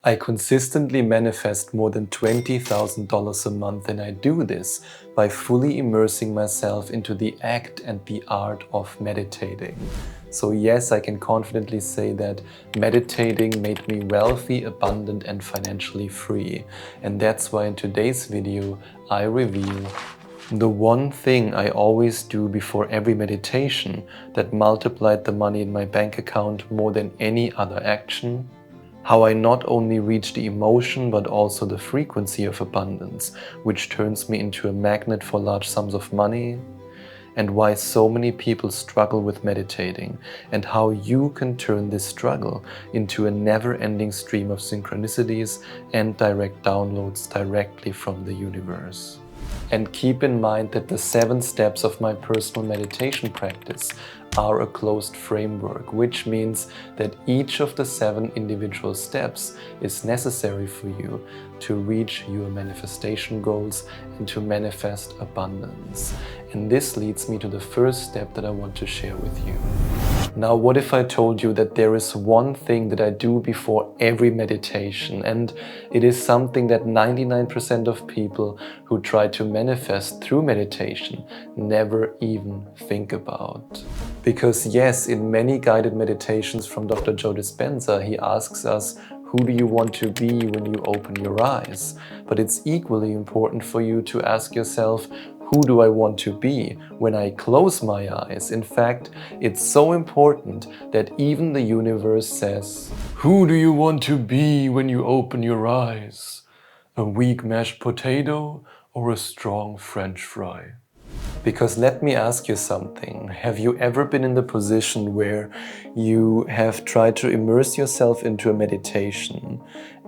I consistently manifest more than $20,000 a month, and I do this by fully immersing myself into the act and the art of meditating. So yes, I can confidently say that meditating made me wealthy, abundant, and financially free. And that's why in today's video, I reveal the one thing I always do before every meditation that multiplied the money in my bank account more than any other action. How I not only reach the emotion but also the frequency of abundance, which turns me into a magnet for large sums of money, and why so many people struggle with meditating, and how you can turn this struggle into a never-ending stream of synchronicities and direct downloads directly from the universe. And keep in mind that the 7 steps of my personal meditation practice are a closed framework, which means that each of the 7 individual steps is necessary for you to reach your manifestation goals and to manifest abundance. And this leads me to the first step that I want to share with you. Now, what if I told you that there is one thing that I do before every meditation, and it is something that 99% of people who try to manifest through meditation never even think about? Because yes, in many guided meditations from Dr. Dispenza, he asks us, who do you want to be when you open your eyes? But it's equally important for you to ask yourself, who do I want to be when I close my eyes? In fact, it's so important that even the universe says, who do you want to be when you open your eyes? A weak mashed potato or a strong French fry? Because let me ask you something. Have you ever been in the position where you have tried to immerse yourself into a meditation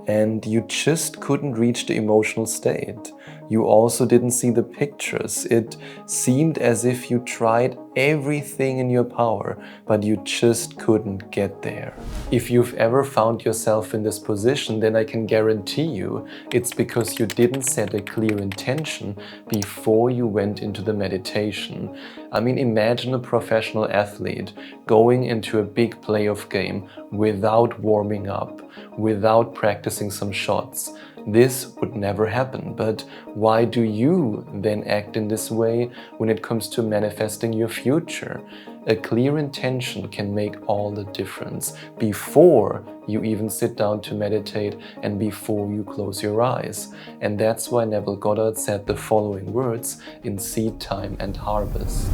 and you just couldn't reach the emotional state? You also didn't see the pictures. It seemed as if you tried everything in your power, but you just couldn't get there. If you've ever found yourself in this position, then I can guarantee you it's because you didn't set a clear intention before you went into the meditation. I mean, imagine a professional athlete going into a big playoff game without warming up, without practicing some shots. This would never happen, but why do you then act in this way when it comes to manifesting your future? A clear intention can make all the difference before you even sit down to meditate and before you close your eyes. And that's why Neville Goddard said the following words in Seed Time and Harvest.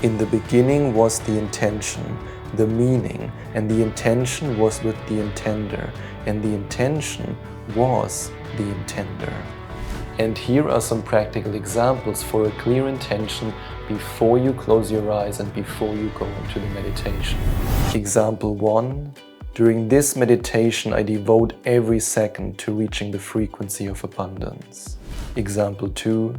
In the beginning was the intention, the meaning, and the intention was with the intender, and the intention was the intender. And here are some practical examples for a clear intention before you close your eyes and before you go into the meditation. Example 1. During this meditation, I devote every second to reaching the frequency of abundance. Example 2.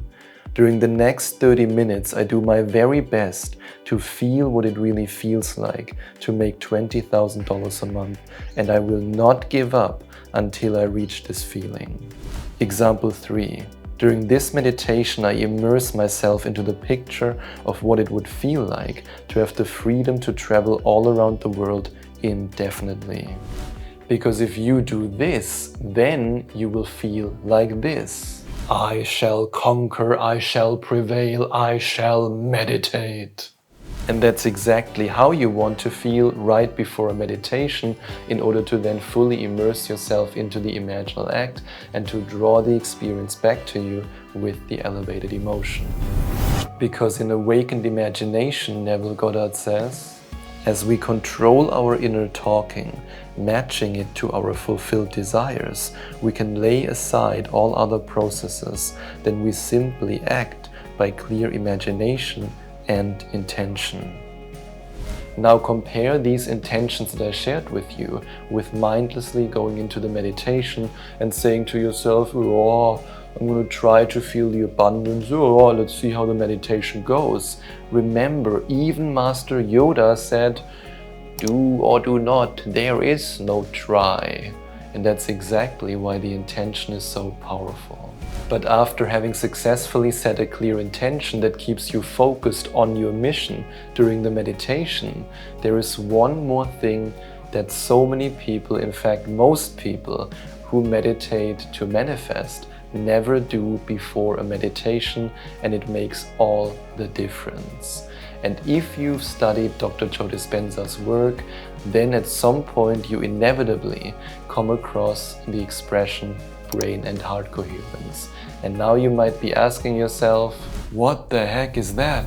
During the next 30 minutes, I do my very best to feel what it really feels like to make $20,000 a month, and I will not give up until I reach this feeling. Example 3. During this meditation, I immerse myself into the picture of what it would feel like to have the freedom to travel all around the world indefinitely. Because if you do this, then you will feel like this. I shall conquer, I shall prevail, I shall meditate. And that's exactly how you want to feel right before a meditation in order to then fully immerse yourself into the imaginal act and to draw the experience back to you with the elevated emotion. Because in awakened imagination, Neville Goddard says, as we control our inner talking, matching it to our fulfilled desires, we can lay aside all other processes. Then we simply act by clear imagination and intention. Now compare these intentions that I shared with you with mindlessly going into the meditation and saying to yourself, oh, I'm going to try to feel the abundance, oh, let's see how the meditation goes. Remember, even Master Yoda said, do or do not, there is no try. And that's exactly why the intention is so powerful. But after having successfully set a clear intention that keeps you focused on your mission during the meditation, there is one more thing that so many people, in fact most people, who meditate to manifest never do before a meditation, and it makes all the difference. And if you've studied Dr. Joe Dispenza's work, then at some point you inevitably come across the expression brain and heart coherence. And now you might be asking yourself, what the heck is that?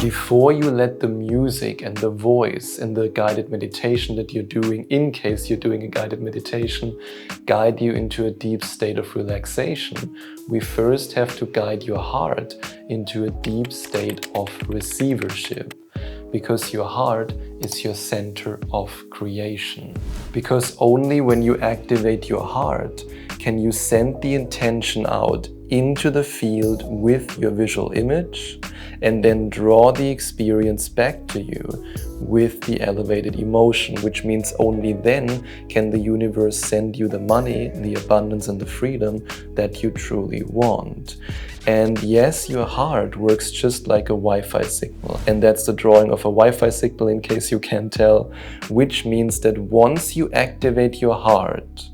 Before you let the music and the voice in the guided meditation that you're doing, in case you're doing a guided meditation, guide you into a deep state of relaxation, we first have to guide your heart into a deep state of receivership. Because your heart is your center of creation. Because only when you activate your heart can you send the intention out into the field with your visual image and then draw the experience back to you with the elevated emotion, which means only then can the universe send you the money, the abundance and the freedom that you truly want. And yes, your heart works just like a Wi-Fi signal. And that's the drawing of a Wi-Fi signal in case you can't tell, which means that once you activate your heart,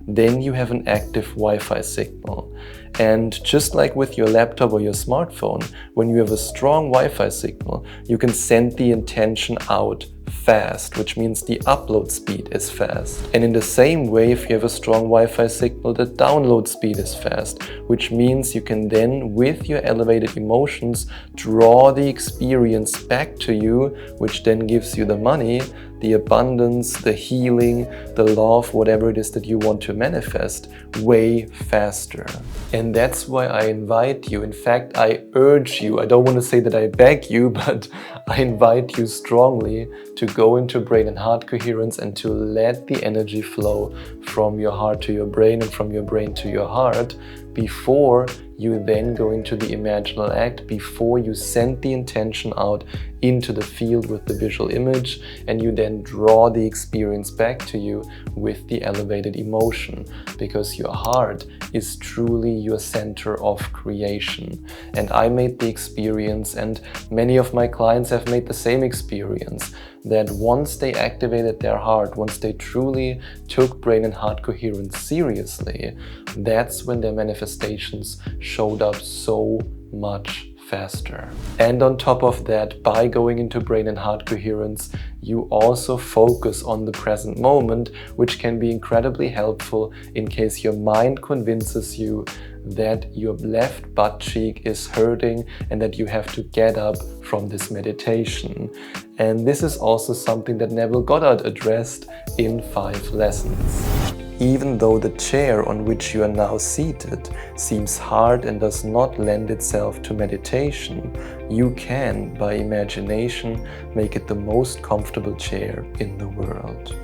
then you have an active Wi-Fi signal. And just like with your laptop or your smartphone, when you have a strong Wi-Fi signal, you can send the intention out fast, which means the upload speed is fast. And in the same way, if you have a strong Wi-Fi signal, the download speed is fast, which means you can then, with your elevated emotions, draw the experience back to you, which then gives you the money, the abundance, the healing, the love, whatever it is that you want to manifest, way faster. And that's why I invite you, in fact, I urge you, I don't want to say that I beg you, but I invite you strongly to go into brain and heart coherence and to let the energy flow from your heart to your brain and from your brain to your heart before you then go into the imaginal act, before you send the intention out into the field with the visual image, and you then draw the experience back to you with the elevated emotion, because your heart is truly your center of creation. And I made the experience, and many of my clients have made the same experience, that once they activated their heart, once they truly took brain and heart coherence seriously, that's when their manifestations showed up so much faster. And on top of that, by going into brain and heart coherence, you also focus on the present moment, which can be incredibly helpful in case your mind convinces you that your left butt cheek is hurting and that you have to get up from this meditation. And this is also something that Neville Goddard addressed in 5 lessons. Even though the chair on which you are now seated seems hard and does not lend itself to meditation, you can, by imagination, make it the most comfortable chair in the world.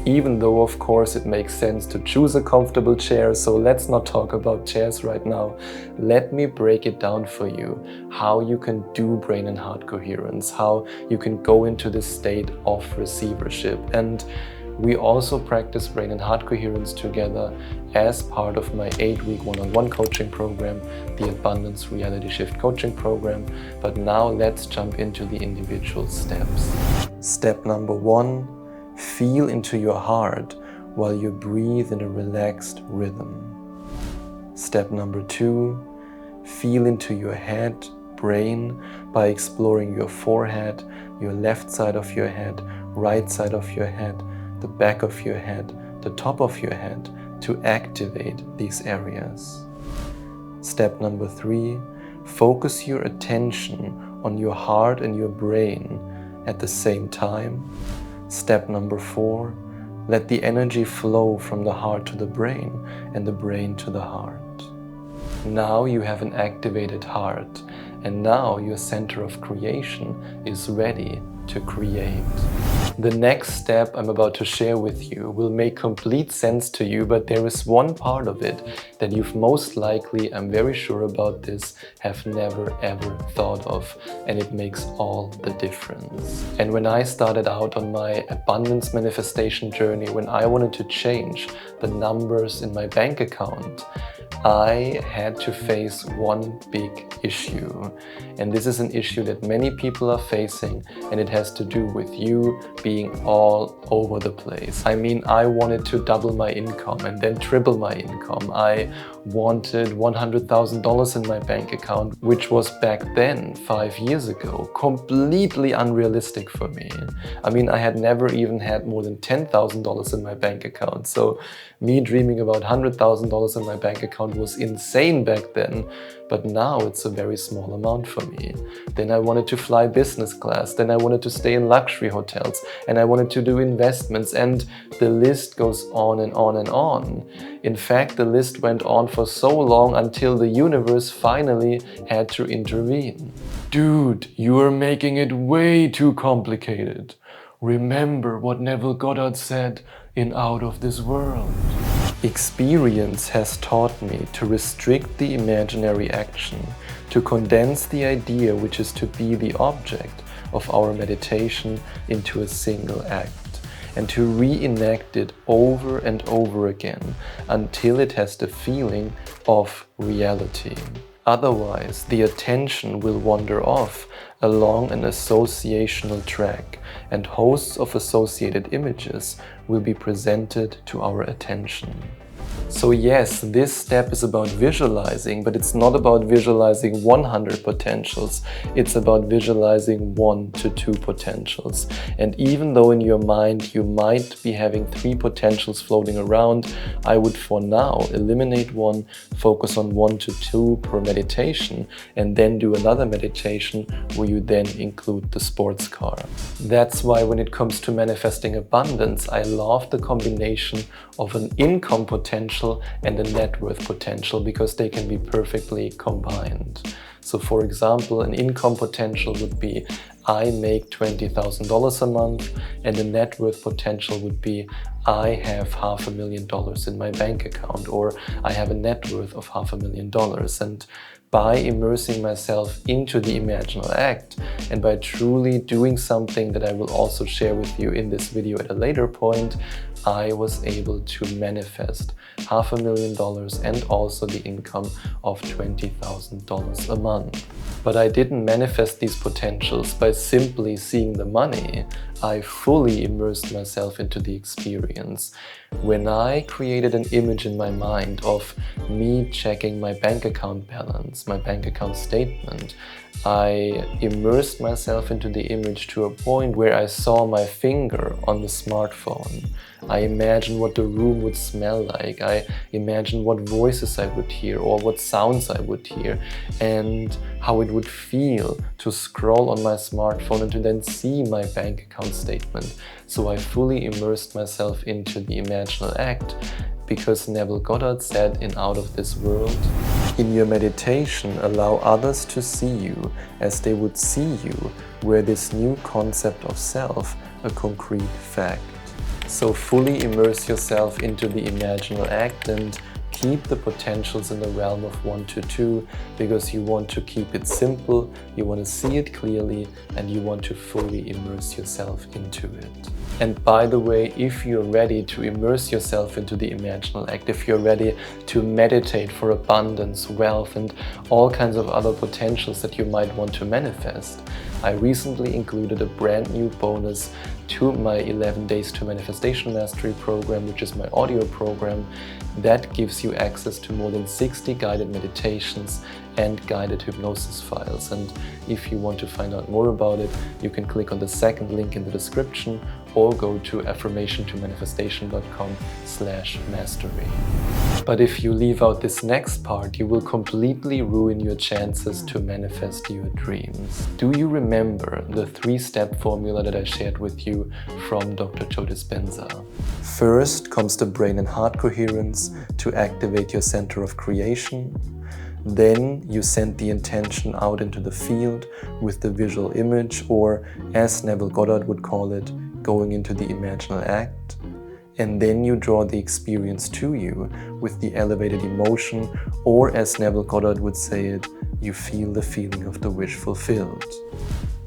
Even though, of course, it makes sense to choose a comfortable chair, so let's not talk about chairs right now. Let me break it down for you, how you can do brain and heart coherence, how you can go into this state of receivership. And we also practice brain and heart coherence together as part of my 8-week one-on-one coaching program, the Abundance Reality Shift coaching program. But now let's jump into the individual steps. Step number 1, feel into your heart while you breathe in a relaxed rhythm. Step number 2, feel into your head, brain, by exploring your forehead, your left side of your head, right side of your head, the back of your head, the top of your head, to activate these areas. Step number 3, focus your attention on your heart and your brain at the same time. Step number 4, let the energy flow from the heart to the brain and the brain to the heart. Now you have an activated heart, and now your center of creation is ready to create. The next step I'm about to share with you will make complete sense to you, but there is one part of it that you've most likely, I'm very sure about this, have never ever thought of, and it makes all the difference. And when I started out on my abundance manifestation journey, when I wanted to change the numbers in my bank account, I had to face one big issue. And this is an issue that many people are facing, and it has to do with you being all over the place. I mean, I wanted to double my income and then triple my income. I wanted $100,000 in my bank account, which was back then, 5 years ago, completely unrealistic for me. I mean, I had never even had more than $10,000 in my bank account. So me dreaming about $100,000 in my bank account was insane back then. But now it's a very small amount for me. Then I wanted to fly business class. Then I wanted to stay in luxury hotels. And I wanted to do investments. And the list goes on and on and on. In fact, the list went on for so long until the universe finally had to intervene. Dude, you are making it way too complicated. Remember what Neville Goddard said in Out of This World. Experience has taught me to restrict the imaginary action, to condense the idea which is to be the object of our meditation into a single act, and to reenact it over and over again until it has the feeling of reality. Otherwise, the attention will wander off along an associational track, and hosts of associated images will be presented to our attention. So yes, this step is about visualizing, but it's not about visualizing 100 potentials. It's about visualizing 1 to 2 potentials. And even though in your mind you might be having 3 potentials floating around, I would for now eliminate 1, focus on 1 to 2 per meditation, and then do another meditation where you then include the sports car. That's why when it comes to manifesting abundance, I love the combination of an income potential and a net worth potential, because they can be perfectly combined. So for example, an income potential would be I make $20,000 a month, and a net worth potential would be I have $500,000 in my bank account, or I have a net worth of $500,000. And by immersing myself into the imaginal act, and by truly doing something that I will also share with you in this video at a later point, I was able to manifest $500,000 and also the income of $20,000 a month. But I didn't manifest these potentials by simply seeing the money. I fully immersed myself into the experience. When I created an image in my mind of me checking my bank account balance, my bank account statement, I immersed myself into the image to a point where I saw my finger on the smartphone. I imagined what the room would smell like. I imagined what voices I would hear or what sounds I would hear, and how it would feel to scroll on my smartphone and to then see my bank account statement. So I fully immersed myself into the imaginal act, because Neville Goddard said in Out of This World, in your meditation, allow others to see you as they would see you, were this new concept of self a concrete fact. So fully immerse yourself into the imaginal act and keep the potentials in the realm of 1 to 2, because you want to keep it simple, you want to see it clearly, and you want to fully immerse yourself into it. And by the way, if you're ready to immerse yourself into the imaginal act, if you're ready to meditate for abundance, wealth, and all kinds of other potentials that you might want to manifest, I recently included a brand new bonus to my 11 Days to Manifestation Mastery program, which is my audio program that gives you access to more than 60 guided meditations and guided hypnosis files. And if you want to find out more about it, you can click on the second link in the description or go to affirmationtomanifestation.com/mastery. But if you leave out this next part, you will completely ruin your chances to manifest your dreams. Do you remember the 3-step formula that I shared with you from Dr. Joe Dispenza? First comes the brain and heart coherence to activate your center of creation. Then you send the intention out into the field with the visual image, or as Neville Goddard would call it, going into the imaginal act. And then you draw the experience to you with the elevated emotion, or as Neville Goddard would say it, you feel the feeling of the wish fulfilled.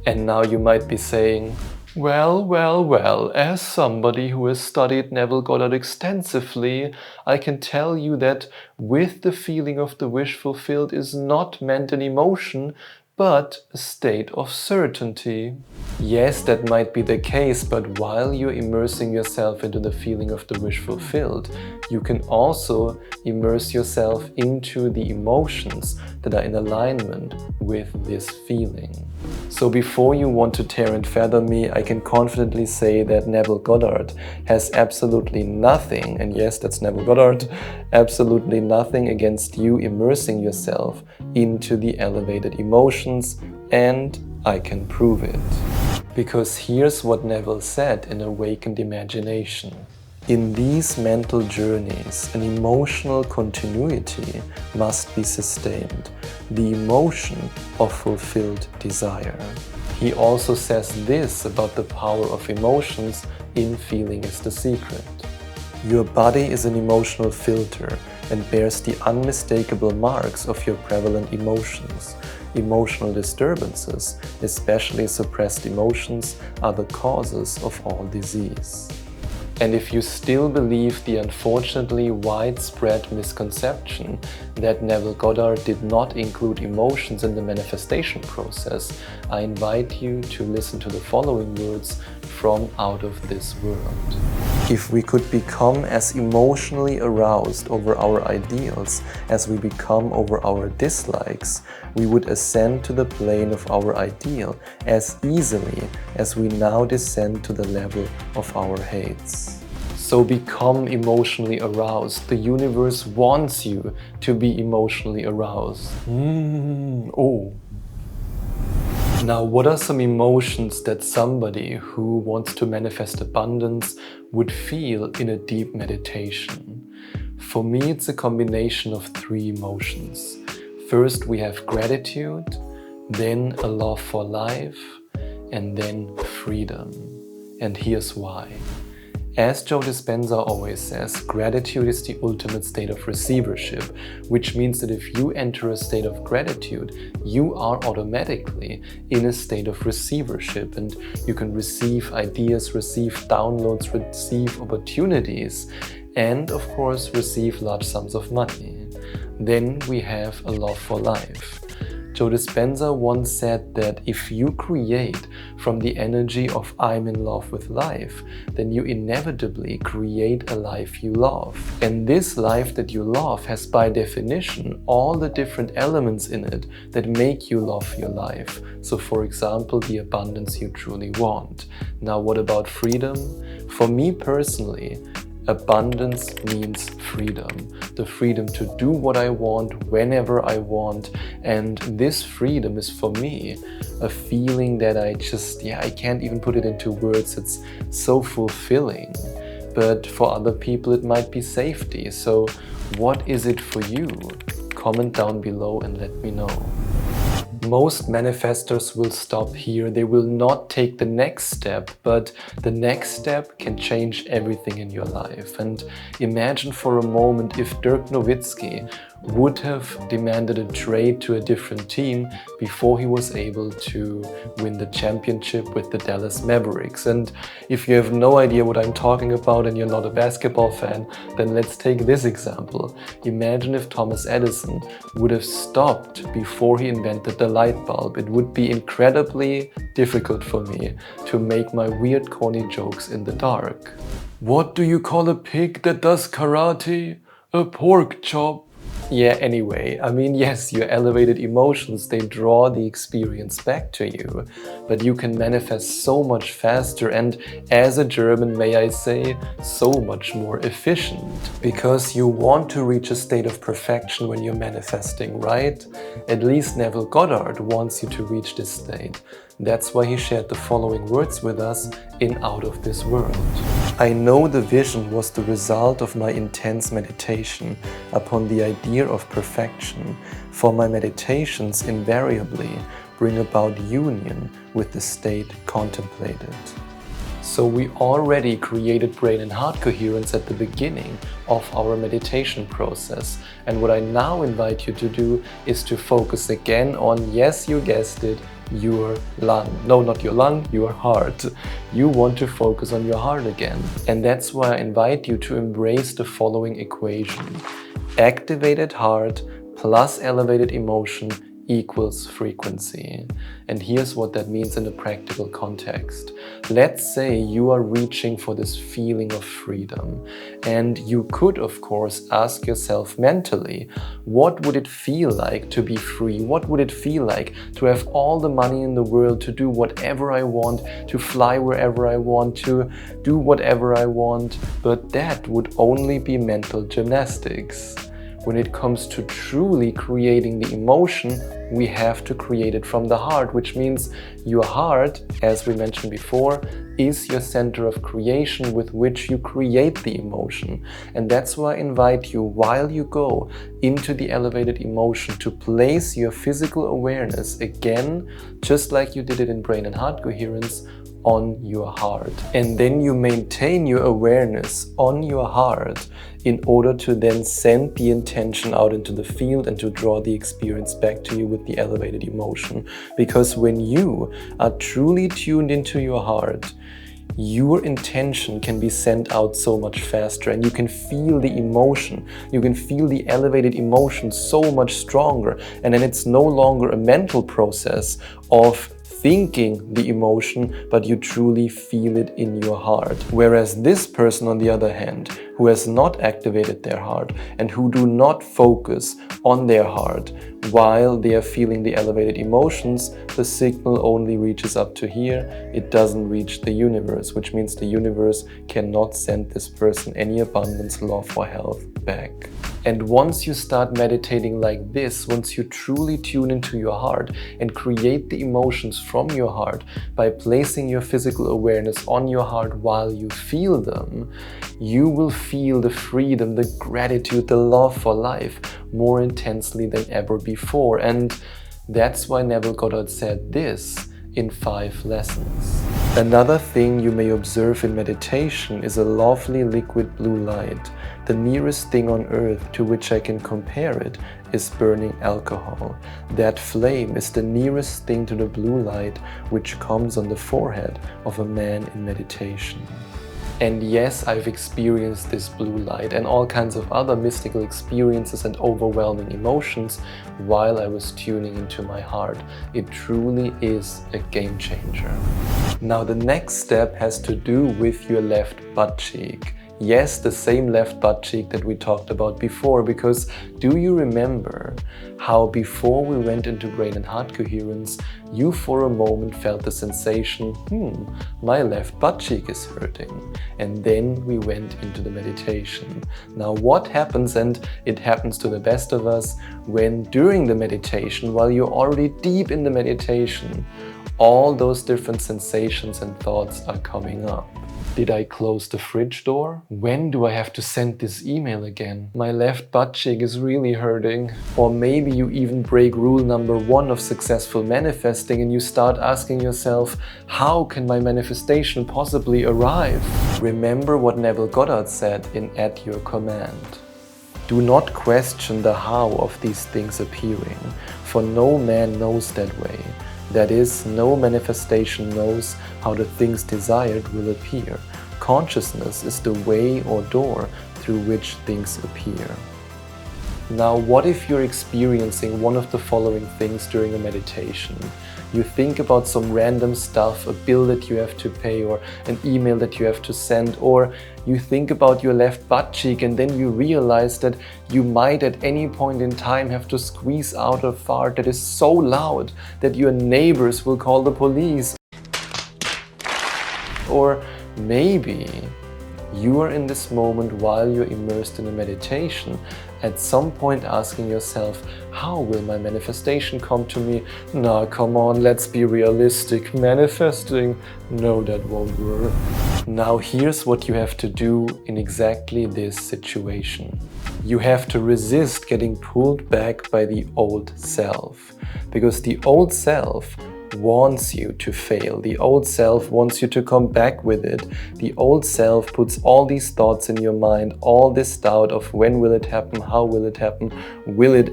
And now you might be saying, Well, as somebody who has studied Neville Goddard extensively, I can tell you that with the feeling of the wish fulfilled is not meant an emotion, but a state of certainty. Yes, that might be the case, but while you're immersing yourself into the feeling of the wish fulfilled, you can also immerse yourself into the emotions that are in alignment with this feeling. So before you want to tear and feather me, I can confidently say that Neville Goddard has absolutely nothing, and yes, that's Neville Goddard, absolutely nothing against you immersing yourself into the elevated emotions, and I can prove it. Because here's what Neville said in Awakened Imagination. In these mental journeys, an emotional continuity must be sustained, the emotion of fulfilled desire. He also says this about the power of emotions in Feeling is the Secret. Your body is an emotional filter and bears the unmistakable marks of your prevalent emotions. Emotional disturbances, especially suppressed emotions, are the causes of all disease. And if you still believe the unfortunately widespread misconception that Neville Goddard did not include emotions in the manifestation process, I invite you to listen to the following words from Out of This World. If we could become as emotionally aroused over our ideals as we become over our dislikes, we would ascend to the plane of our ideal as easily as we now descend to the level of our hates. So become emotionally aroused. The universe wants you to be emotionally aroused. Now, what are some emotions that somebody who wants to manifest abundance would feel in a deep meditation? For me, it's a combination of 3 emotions. First, we have gratitude, then a love for life, and then freedom. And here's why. As Joe Dispenza always says, gratitude is the ultimate state of receivership, which means that if you enter a state of gratitude, you are automatically in a state of receivership, and you can receive ideas, receive downloads, receive opportunities, and of course receive large sums of money. Then we have a love for life. Joe Dispenza once said that if you create from the energy of I'm in love with life, then you inevitably create a life you love. And this life that you love has by definition all the different elements in it that make you love your life. So for example, the abundance you truly want. Now what about freedom? For me personally, abundance means freedom. The freedom to do what I want, whenever I want. And this freedom is for me a feeling that I can't even put it into words. It's so fulfilling. But for other people, it might be safety. So what is it for you? Comment down below and let me know. Most manifestors will stop here. They will not take the next step, but the next step can change everything in your life. And imagine for a moment if Dirk Nowitzki would have demanded a trade to a different team before he was able to win the championship with the Dallas Mavericks. And if you have no idea what I'm talking about and you're not a basketball fan, then let's take this example. Imagine if Thomas Edison would have stopped before he invented the light bulb. It would be incredibly difficult for me to make my weird corny jokes in the dark. What do you call a pig that does karate? A pork chop. Yeah, anyway, I mean, yes, your elevated emotions, they draw the experience back to you, but you can manifest so much faster and, as a German, may I say, so much more efficient. Because you want to reach a state of perfection when you're manifesting, right? At least Neville Goddard wants you to reach this state. That's why he shared the following words with us in Out of This World. I know the vision was the result of my intense meditation upon the idea of perfection, for my meditations invariably bring about union with the state contemplated. So we already created brain and heart coherence at the beginning of our meditation process. And what I now invite you to do is to focus again on, yes, you guessed it, your lung. No, not your lung, your heart. You want to focus on your heart again. And that's why I invite you to embrace the following equation. Activated heart plus elevated emotion equals frequency. And here's what that means in a practical context. Let's say you are reaching for this feeling of freedom, and you could, of course, ask yourself mentally, what would it feel like to be free? What would it feel like to have all the money in the world, to do whatever I want, to fly wherever I want, to do whatever I want? But that would only be mental gymnastics. When it comes to truly creating the emotion, we have to create it from the heart, which means your heart, as we mentioned before, is your center of creation with which you create the emotion. And that's why I invite you, while you go into the elevated emotion, to place your physical awareness again, just like you did it in brain and heart coherence, on your heart. And then you maintain your awareness on your heart in order to then send the intention out into the field and to draw the experience back to you with the elevated emotion. Because when you are truly tuned into your heart, your intention can be sent out so much faster, and you can feel the emotion. You can feel the elevated emotion so much stronger. And then it's no longer a mental process of thinking the emotion, but you truly feel it in your heart. Whereas this person, on the other hand, who has not activated their heart and who do not focus on their heart while they are feeling the elevated emotions, the signal only reaches up to here. It doesn't reach the universe, which means the universe cannot send this person any abundance, love, or health back. And once you start meditating like this, once you truly tune into your heart and create the emotions from your heart by placing your physical awareness on your heart while you feel them, you will feel the freedom, the gratitude, the love for life more intensely than ever before. And that's why Neville Goddard said this in 5 lessons. Another thing you may observe in meditation is a lovely liquid blue light. The nearest thing on earth to which I can compare it is burning alcohol. That flame is the nearest thing to the blue light which comes on the forehead of a man in meditation. And yes, I've experienced this blue light and all kinds of other mystical experiences and overwhelming emotions while I was tuning into my heart. It truly is a game changer. Now the next step has to do with your left butt cheek. Yes, the same left butt cheek that we talked about before, because do you remember how before we went into brain and heart coherence, you for a moment felt the sensation, my left butt cheek is hurting. And then we went into the meditation. Now what happens, and it happens to the best of us, when during the meditation, while you're already deep in the meditation, all those different sensations and thoughts are coming up. Did I close the fridge door? When do I have to send this email again? My left butt cheek is really hurting. Or maybe you even break rule number 1 of successful manifesting and you start asking yourself, how can my manifestation possibly arrive? Remember what Neville Goddard said in At Your Command. Do not question the how of these things appearing, for no man knows that way. That is, no manifestation knows how the things desired will appear. Consciousness is the way or door through which things appear. Now, what if you're experiencing one of the following things during a meditation? You think about some random stuff, a bill that you have to pay or an email that you have to send, or you think about your left butt cheek and then you realize that you might at any point in time have to squeeze out a fart that is so loud that your neighbors will call the police. Or maybe you are in this moment while you're immersed in a meditation, at some point asking yourself, how will my manifestation come to me? Nah, come on, let's be realistic. Manifesting? No, that won't work. Now here's what you have to do in exactly this situation. You have to resist getting pulled back by the old self. Because the old self wants you to fail. The old self wants you to come back with it. The old self puts all these thoughts in your mind, all this doubt of when will it happen, how will it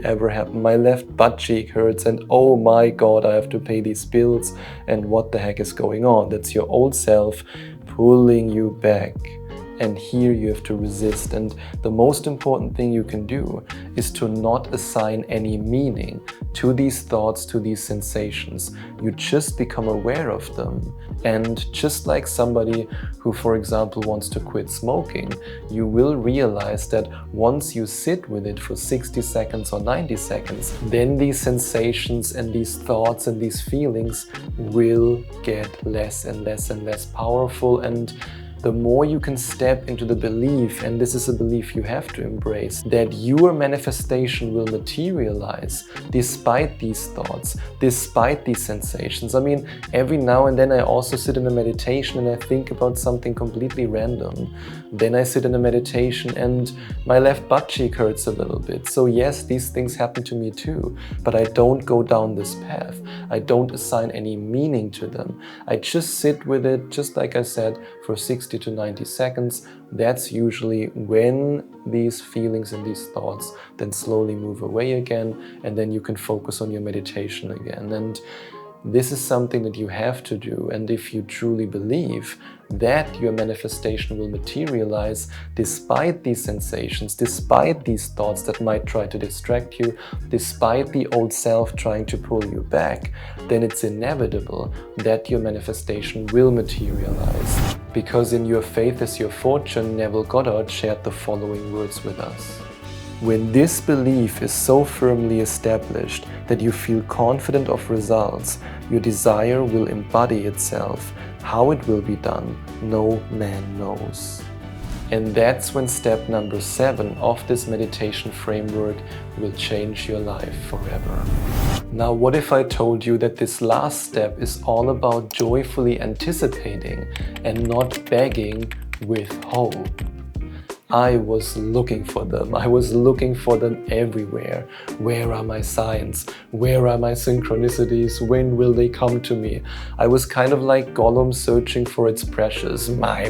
ever happen, my left butt cheek hurts, and oh my god, I have to pay these bills, and what the heck is going on? That's your old self pulling you back. And here you have to resist. And the most important thing you can do is to not assign any meaning to these thoughts, to these sensations. You just become aware of them. And just like somebody who, for example, wants to quit smoking, you will realize that once you sit with it for 60 seconds or 90 seconds, then these sensations and these thoughts and these feelings will get less and less and less powerful. And the more you can step into the belief, and this is a belief you have to embrace, that your manifestation will materialize despite these thoughts, despite these sensations. I mean, every now and then I also sit in a meditation and I think about something completely random. Then I sit in a meditation and my left butt cheek hurts a little bit. So yes, these things happen to me too, but I don't go down this path. I don't assign any meaning to them. I just sit with it, just like I said, for 60 to 90 seconds. That's usually when these feelings and these thoughts then slowly move away again, and then you can focus on your meditation again. And this is something that you have to do. And if you truly believe that your manifestation will materialize despite these sensations, despite these thoughts that might try to distract you, despite the old self trying to pull you back, then it's inevitable that your manifestation will materialize. Because in Your Faith is Your Fortune, Neville Goddard shared the following words with us. When this belief is so firmly established that you feel confident of results, your desire will embody itself. How it will be done, no man knows. And that's when step number 7 of this meditation framework will change your life forever. Now, what if I told you that this last step is all about joyfully anticipating and not begging with hope? I was looking for them. I was looking for them everywhere. Where are my signs? Where are my synchronicities? When will they come to me? I was kind of like Gollum searching for its precious, my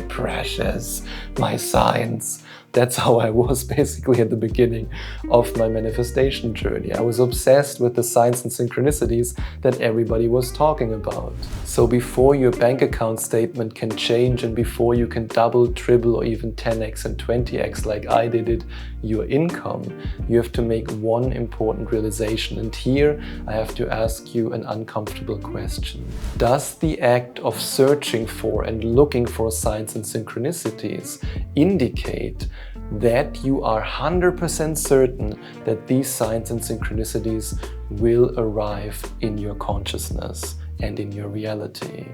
signs. That's how I was basically at the beginning of my manifestation journey. I was obsessed with the signs and synchronicities that everybody was talking about. So before your bank account statement can change and before you can double, triple, or even 10x and 20x like I did your income, you have to make one important realization. And here I have to ask you an uncomfortable question. Does the act of searching for and looking for signs and synchronicities indicate that you are 100% certain that these signs and synchronicities will arrive in your consciousness and in your reality?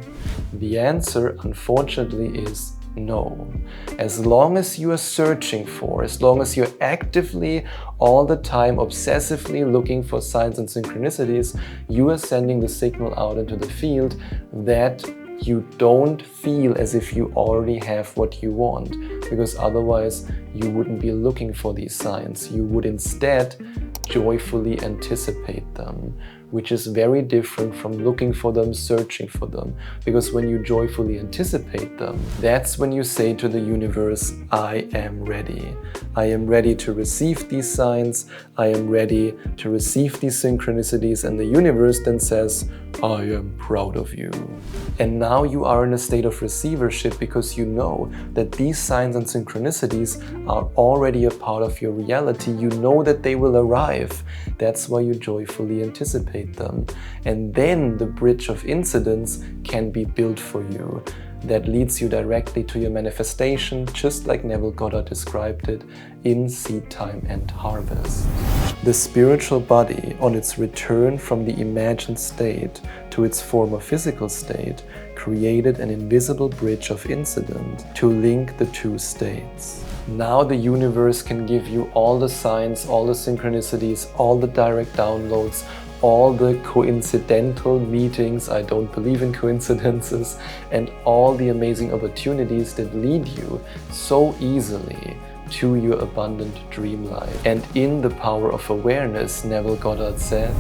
The answer, unfortunately, is no. As long as you are searching for, as long as you're actively, all the time, obsessively looking for signs and synchronicities, you are sending the signal out into the field that you don't feel as if you already have what you want, because otherwise you wouldn't be looking for these signs. You would instead joyfully anticipate them, which is very different from looking for them, searching for them. Because when you joyfully anticipate them, that's when you say to the universe, I am ready. I am ready to receive these signs. I am ready to receive these synchronicities. And the universe then says, I am proud of you. And now you are in a state of receivership because you know that these signs and synchronicities are already a part of your reality. You know that they will arrive. That's why you joyfully anticipate them. And then the bridge of incidents can be built for you. That leads you directly to your manifestation, just like Neville Goddard described it in Seed Time and Harvest. The spiritual body, on its return from the imagined state to its former physical state, created an invisible bridge of incident to link the two states. Now the universe can give you all the signs, all the synchronicities, all the direct downloads, all the coincidental meetings, I don't believe in coincidences, and all the amazing opportunities that lead you so easily to your abundant dream life. And in The Power of Awareness, Neville Goddard said,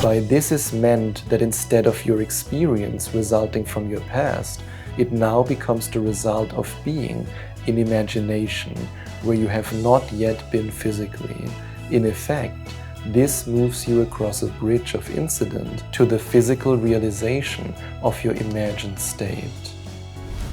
"By this is meant that instead of your experience resulting from your past, it now becomes the result of being in imagination, where you have not yet been physically. In effect, this moves you across a bridge of incident to the physical realization of your imagined state."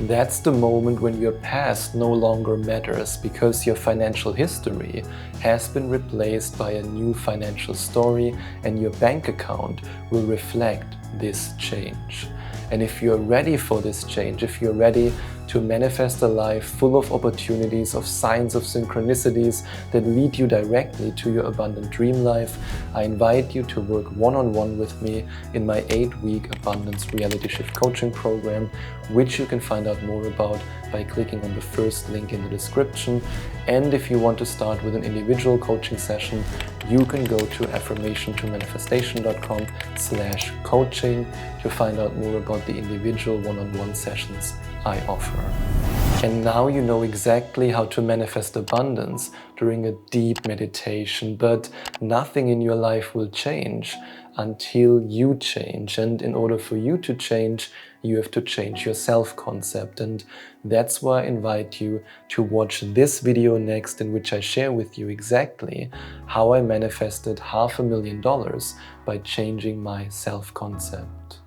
That's the moment when your past no longer matters, because your financial history has been replaced by a new financial story, and your bank account will reflect this change. And if you're ready for this change, if you're ready to manifest a life full of opportunities, of signs, of synchronicities that lead you directly to your abundant dream life, I invite you to work one-on-one with me in my 8-week Abundance Reality Shift Coaching Program, which you can find out more about by clicking on the first link in the description. And if you want to start with an individual coaching session, you can go to affirmationtomanifestation.com/coaching to find out more about the individual one-on-one sessions I offer. And now you know exactly how to manifest abundance during a deep meditation, but nothing in your life will change until you change. And in order for you to change, you have to change your self-concept. And that's why I invite you to watch this video next, in which I share with you exactly how I manifested $500,000 by changing my self-concept.